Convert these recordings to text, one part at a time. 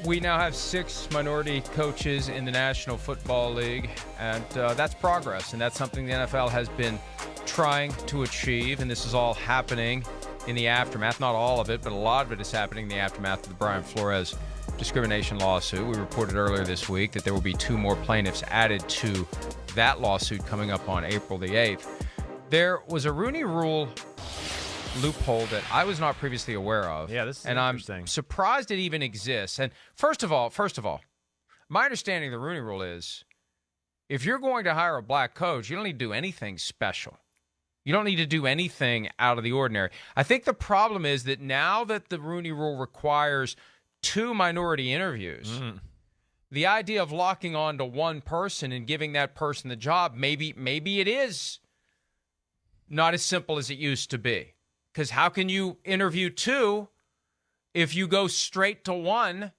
We now have 6 minority coaches in the National Football League, and that's progress, and that's something the NFL has been trying to achieve, and this is all happening in the aftermath. Not all of it, but a lot of it is happening in the aftermath of the Brian Flores discrimination lawsuit. We reported earlier this week that there will be 2 more plaintiffs added to that lawsuit coming up on April the 8th. There was a Rooney Rule loophole that I was not previously aware of. Yeah, this is and interesting. I'm surprised it even exists. And first of all, my understanding of the Rooney Rule is if you're going to hire a black coach, you don't need to do anything special. You don't need to do anything out of the ordinary. I think the problem is that now that the Rooney Rule requires 2 minority interviews, the idea of locking on to one person and giving that person the job, maybe it is not as simple as it used to be. Because how can you interview 2 if you go straight to 1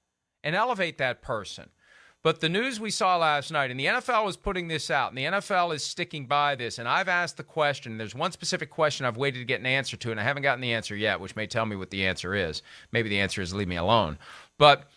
and elevate that person? But the news we saw last night, and the NFL was putting this out, and the NFL is sticking by this, and I've asked the question. There's one specific question I've waited to get an answer to, and I haven't gotten the answer yet, which may tell me what the answer is. Maybe the answer is leave me alone. But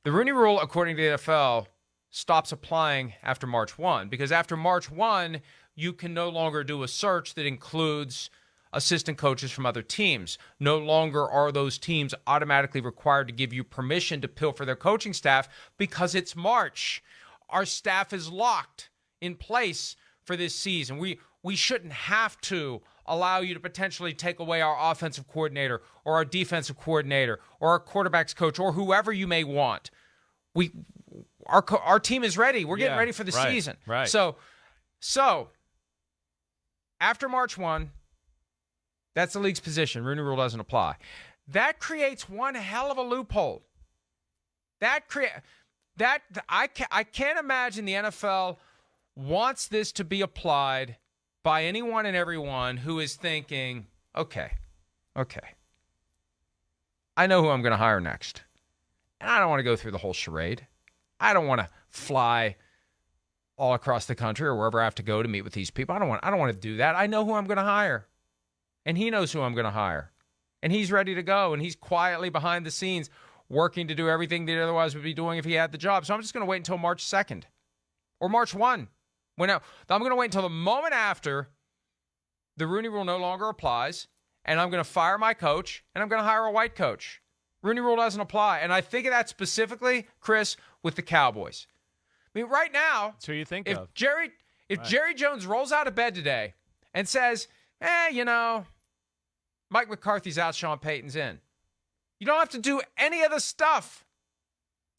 the Rooney Rule, according to the NFL, stops applying after March 1, because after March 1, you can no longer do a search that includes assistant coaches from other teams. No longer are those teams automatically required to give you permission to pilfer their coaching staff because it's March. Our staff is locked in place for this season. We shouldn't have to allow you to potentially take away our offensive coordinator or our defensive coordinator or our quarterback's coach or whoever you may want. Our team is ready. We're getting ready for the season. Right. So after March 1, that's the league's position. Rooney Rule doesn't apply. That creates one hell of a loophole. I can't imagine the NFL wants this to be applied by anyone and everyone who is thinking, okay, I know who I'm going to hire next. And I don't want to go through the whole charade. I don't want to fly all across the country or wherever I have to go to meet with these people. I don't want to do that. I know who I'm going to hire. And he knows who I'm going to hire. And he's ready to go. And he's quietly behind the scenes working to do everything that he otherwise would be doing if he had the job. So I'm just going to wait until March 2nd or March 1. I'm going to wait until the moment after the Rooney Rule no longer applies, and I'm going to fire my coach, and I'm going to hire a white coach. Rooney Rule doesn't apply. And I think of that specifically, Chris, with the Cowboys. I mean, right now, that's who you think if of. Jerry Jones rolls out of bed today and says, Mike McCarthy's out, Sean Payton's in. You don't have to do any of the stuff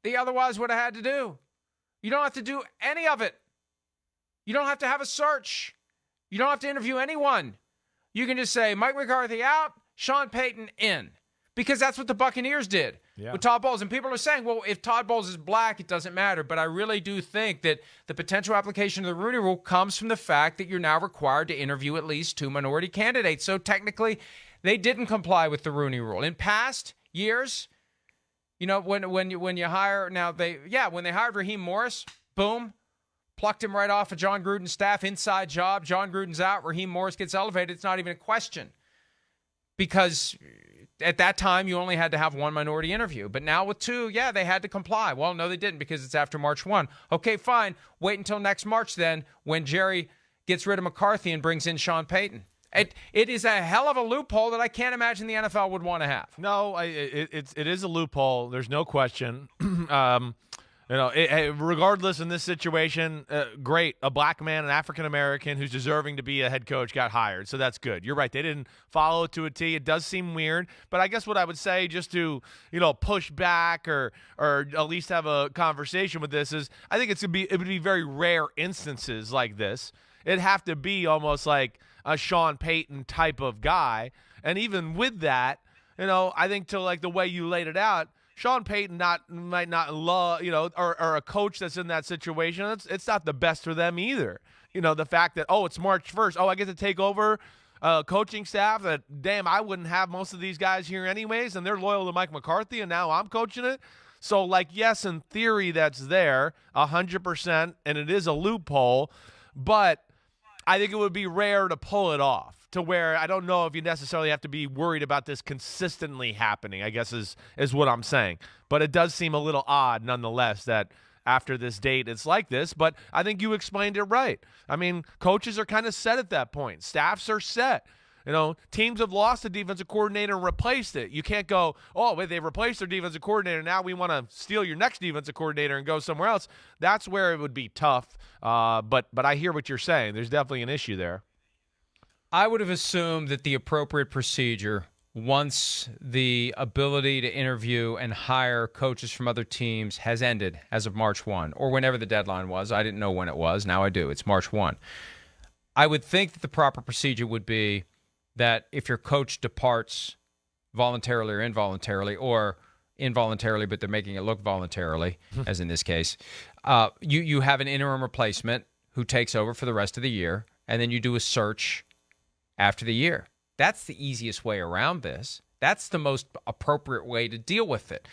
that you otherwise would have had to do. You don't have to do any of it. You don't have to have a search. You don't have to interview anyone. You can just say, Mike McCarthy out, Sean Payton in. Because that's what the Buccaneers did with Todd Bowles. And people are saying, well, if Todd Bowles is black, it doesn't matter. But I really do think that the potential application of the Rooney Rule comes from the fact that you're now required to interview at least 2 minority candidates. So technically, they didn't comply with the Rooney Rule. In past years, when you hire now, when they hired Raheem Morris, boom, plucked him right off of John Gruden's staff, inside job. John Gruden's out, Raheem Morris gets elevated. It's not even a question because at that time, you only had to have 1 minority interview. But now with 2, they had to comply. Well, no, they didn't because it's after March 1. Okay, fine. Wait until next March then when Jerry gets rid of McCarthy and brings in Sean Payton. It is a hell of a loophole that I can't imagine the NFL would want to have. No, it is a loophole. There's no question. Regardless in this situation, great. A black man, an African-American who's deserving to be a head coach got hired. So that's good. You're right. They didn't follow it to a T. It does seem weird. But I guess what I would say just to, push back or at least have a conversation with this is I think it would be very rare instances like this. It'd have to be almost like a Sean Payton type of guy. And even with that, I think to like the way you laid it out, Sean Payton might not love, or a coach that's in that situation. It's not the best for them either. The fact that, it's March 1st. I get to take over coaching staff that, damn, I wouldn't have most of these guys here anyways, and they're loyal to Mike McCarthy, and now I'm coaching it. So, yes, in theory, that's there 100%, and it is a loophole, but I think it would be rare to pull it off. to where I don't know if you necessarily have to be worried about this consistently happening, I guess is what I'm saying. But it does seem a little odd nonetheless that after this date it's like this. But I think you explained it right. I mean, coaches are kind of set at that point. Staffs are set. You know, teams have lost a defensive coordinator and replaced it. You can't go, oh, wait, they replaced their defensive coordinator. Now we want to steal your next defensive coordinator and go somewhere else. That's where it would be tough. But I hear what you're saying. There's definitely an issue there. I would have assumed that the appropriate procedure, once the ability to interview and hire coaches from other teams has ended as of March 1, or whenever the deadline was. I didn't know when it was. Now I do. It's March 1. I would think that the proper procedure would be that if your coach departs voluntarily or involuntarily, but they're making it look voluntarily, as in this case, you have an interim replacement who takes over for the rest of the year, and then you do a search after the year. That's the easiest way around this. That's the most appropriate way to deal with it.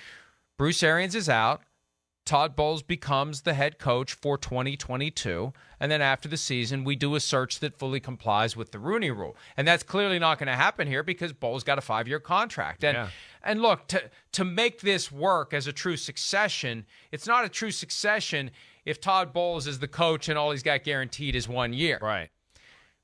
Bruce Arians is out. Todd Bowles becomes the head coach for 2022. And then after the season, we do a search that fully complies with the Rooney Rule. And that's clearly not going to happen here because Bowles got a 5-year contract. And look, to make this work as a true succession, it's not a true succession if Todd Bowles is the coach and all he's got guaranteed is 1 year. Right.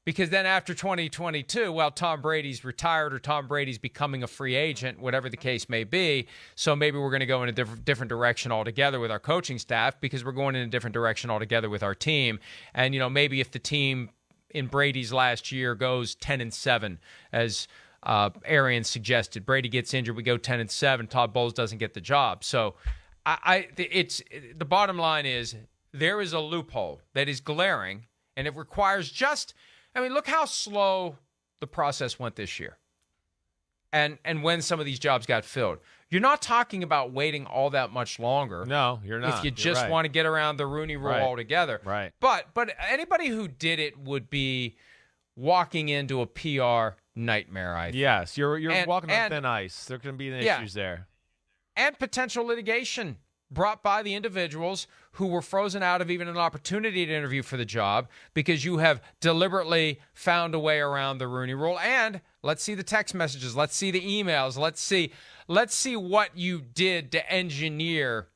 Because then after 2022, well, Tom Brady's retired or Tom Brady's becoming a free agent, whatever the case may be. So maybe we're going to go in a different direction altogether with our coaching staff because we're going in a different direction altogether with our team. And, you know, maybe if the team in Brady's last year goes 10-7, as Arians suggested, Brady gets injured, we go 10-7, Todd Bowles doesn't get the job. So it's the bottom line is there is a loophole that is glaring, and it requires look how slow the process went this year and when some of these jobs got filled. You're not talking about waiting all that much longer. No, you're not. If you just want to get around the Rooney Rule altogether. Right. But anybody who did it would be walking into a PR nightmare, I think. Yes, you're walking on thin ice. There can be issues there. And potential litigation brought by the individuals who were frozen out of even an opportunity to interview for the job because you have deliberately found a way around the Rooney Rule. And let's see the text messages. Let's see the emails. Let's see what you did to engineer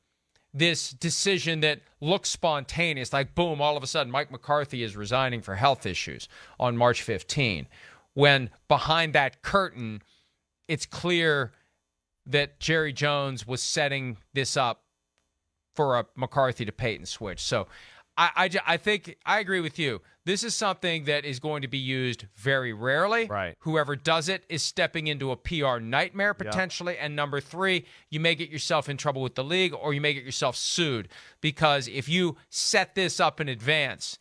this decision that looks spontaneous. Like, boom, all of a sudden, Mike McCarthy is resigning for health issues on March 15. When behind that curtain, it's clear that Jerry Jones was setting this up for a McCarthy to Peyton switch. So I think I agree with you. This is something that is going to be used very rarely. Right. Whoever does it is stepping into a PR nightmare potentially. Yep. And number 3, you may get yourself in trouble with the league or you may get yourself sued because if you set this up in advance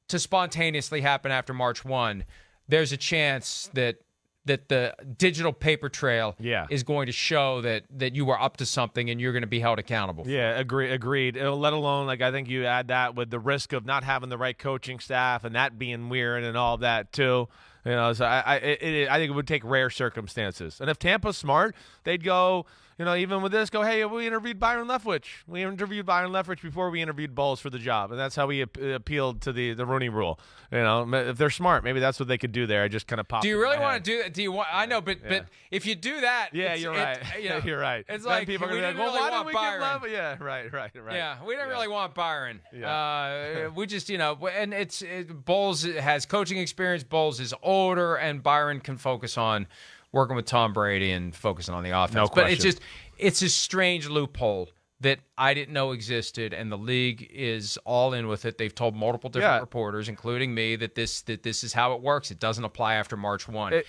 to spontaneously happen after March 1, there's a chance that the digital paper trail is going to show that you were up to something and you're going to be held accountable. Yeah, agreed. Let alone, I think you add that with the risk of not having the right coaching staff and that being weird and all that too. You know, so I think it would take rare circumstances. And if Tampa's smart, they'd go, even with this, hey, we interviewed Byron Leftwich. We interviewed Byron Leftwich before we interviewed Bowles for the job. And that's how we appealed to the Rooney Rule. If they're smart, maybe that's what they could do there. I just kind of popped. Do you really want to do that? Do you want? I know, but if you do that, you're right. You're right. It's like people are going to be like, well, why didn't we get Byron? Yeah, right. Yeah, we didn't really want Byron. Yeah. We just, and Bowles has coaching experience. Bowles is older, and Byron can focus on working with Tom Brady and focusing on the offense. No question. But it's a strange loophole that I didn't know existed, and the league is all in with it. They've told multiple different reporters, including me, that this is how it works. It doesn't apply after March 1.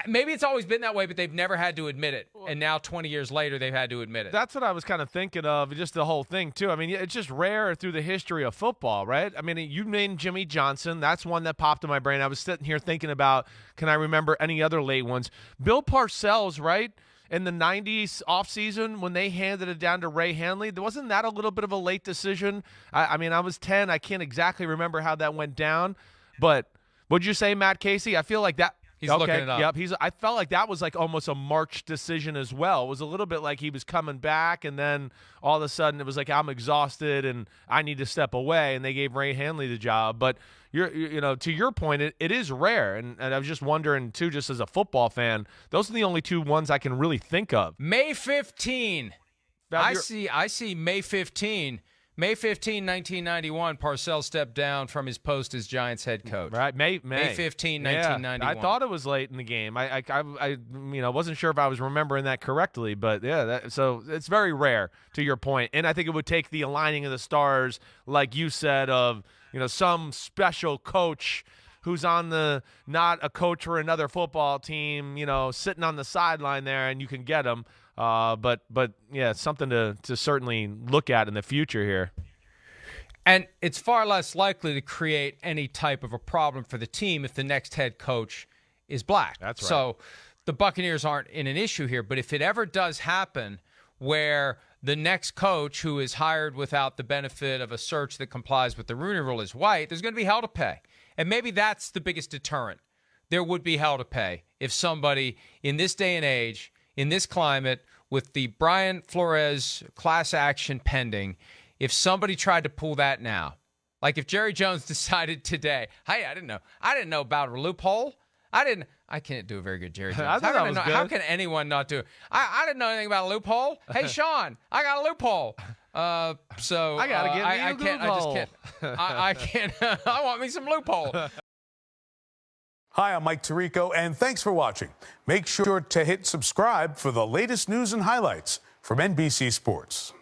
Maybe it's always been that way, but they've never had to admit it. And now 20 years later, they've had to admit it. That's what I was kind of thinking of, just the whole thing, too. I mean, it's just rare through the history of football, right? I mean, you named Jimmy Johnson. That's one that popped in my brain. I was sitting here thinking about, can I remember any other late ones? Bill Parcells, right? In the 90s offseason, when they handed it down to Ray Hanley, wasn't that a little bit of a late decision? I mean, I was 10. I can't exactly remember how that went down. But would you say Matt Casey? I feel like that. He's looking it up. Yep. I felt like that was like almost a March decision as well. It was a little bit like he was coming back, and then all of a sudden it was like, I'm exhausted and I need to step away, and they gave Ray Hanley the job. But to your point, it is rare, and I was just wondering too, just as a football fan, those are the only two ones I can really think of. May 15. I see May 15. May 15, 1991, Parcells stepped down from his post as Giants head coach. Right, May 15, 1991. I thought it was late in the game. I wasn't sure if I was remembering that correctly, but yeah, so it's very rare, to your point. And I think it would take the aligning of the stars, like you said, of some special coach who's not a coach for another football team, sitting on the sideline there, and you can get him. But yeah, it's something to certainly look at in the future here. And it's far less likely to create any type of a problem for the team if the next head coach is black. That's right. So the Buccaneers aren't in an issue here. But if it ever does happen where the next coach who is hired without the benefit of a search that complies with the Rooney Rule is white, there's going to be hell to pay. And maybe that's the biggest deterrent. There would be hell to pay if somebody in this day and age, in this climate, with the Brian Flores class action pending, if somebody tried to pull that now, like if Jerry Jones decided today, hey, I didn't know about a loophole. I can't do a very good Jerry Jones. How can anyone not do it? I didn't know anything about a loophole. Hey, Sean, I got a loophole. So I gotta get me a loophole. I just can't. I can't. I want me some loophole. Hi, I'm Mike Tirico, and thanks for watching. Make sure to hit subscribe for the latest news and highlights from NBC Sports.